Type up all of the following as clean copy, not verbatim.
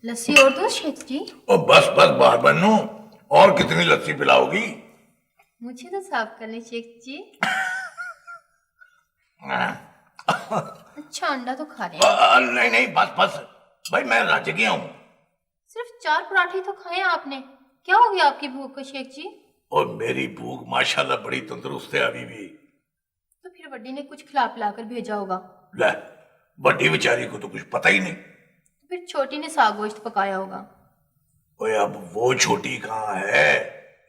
लस्सी और दो शेख जी। ओ बस बस बाहर बनू, और कितनी लस्सी पिलाओगी? मुझे तो साफ कर ले शेख जी। अच्छा अंडा तो खा रहे हैं। नहीं नहीं बस बस भाई, मैं रज गया हूँ। सिर्फ 4 पराठे तो खाए आपने, क्या हो गया आपकी भूख को शेख जी? और मेरी भूख माशाल्लाह बड़ी तंदुरुस्त है अभी भी। तो फिर वड्डी ने कुछ खिला पिला कर भेजा होगा। ले, बड़ी बेचारी को तो कुछ पता ही नहीं। तो फिर छोटी ने साग गोश्त पकाया होगा। ओए अब वो छोटी कहाँ है?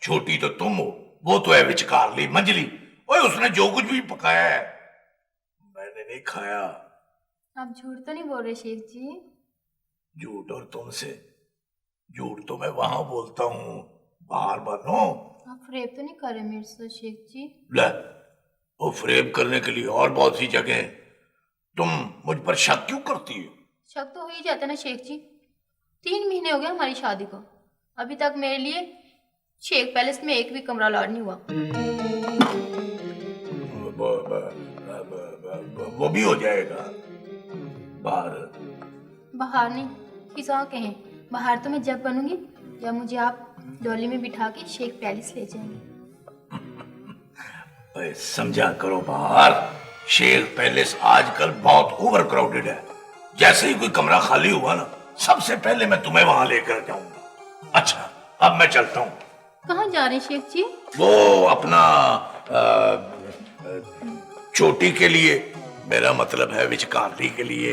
छोटी तो तुम हो, वो तो है विचकारली मंजली। ओए उसने जो कुछ भी पकाया है मैंने नहीं खाया। आप झूठ तो नहीं बोल रहे शेख जी? झूठ और तुमसे? झूठ तो मैं वहां बोलता हूँ, बाहर बनो। आप फ्रेब तो नहीं कर रहे मेरे से शेख जी? ले, वो फ्रेब करने के लिए और बहुत सी जगह हैं। तुम मुझ पर शक क्यों करती हो? शक तो हो ही जाता है ना शेख जी। 3 महीने हो गए हमारी शादी को, अभी तक मेरे लिए शेख पैलेस में एक भी कमरा अलॉट नहीं हुआ। वो भी हो जाएगा बाहर। बाहर नहीं, खिसा कहें। बाहर तो मैं जब बनूंगी जब मुझे आप डोली में बिठा के शेख पैलेस ले जाएंगे। समझा करो बाहर, शेख पैलेस आजकल बहुत ओवर क्राउडेड है। जैसे ही कोई कमरा खाली हुआ ना, सबसे पहले मैं तुम्हें वहां लेकर जाऊंगा। अच्छा अब मैं चलता हूँ। कहाँ जा रहे हैं शेख जी? वो अपना छोटी के लिए, मेरा मतलब है विचकारली के लिए,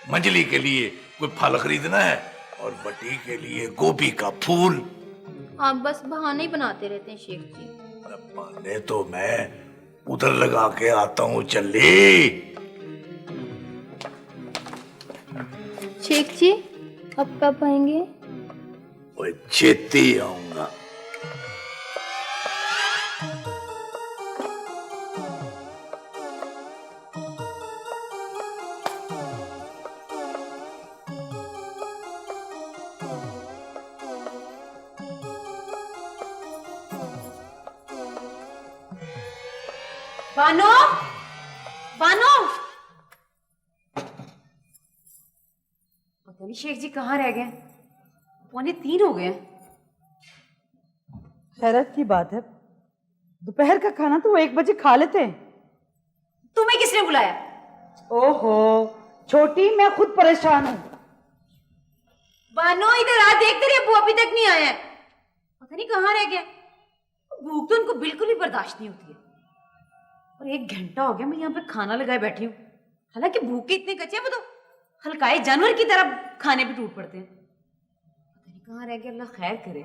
मंजली के लिए कोई फल खरीदना है, और बटी के लिए गोभी का फूल। आप बस बहाने ही बनाते रहते हैं शेख जी। बहाने तो मैं उधर लगा के आता हूँ चल्ली। शेख जी अब कब आएंगे? ओए छेती आऊंगा। बानो, बानो, पता नहीं शेख जी कहाँ रह गए। 2:45 हो गए। हैरत की बात है, दोपहर का खाना तो वो 1 बजे खा लेते हैं। तुम्हें किसने बुलाया? ओहो छोटी, मैं खुद परेशान हूँ। बानो इधर आ, देख तेरे अब्बू अभी तक नहीं आए हैं। पता नहीं कहाँ रह गए। भूख तो उनको बिल्कुल ही बर्दाश्त नहीं होती है, और 1 घंटा हो गया मैं यहाँ पे खाना लगाए बैठी हूँ। हालांकि भूखे इतने कच्चे हैं, वो तो हल्काए जानवर की तरह खाने पे टूट पड़ते हैं। पता नहीं कहाँ रह गए, अल्लाह खैर करे।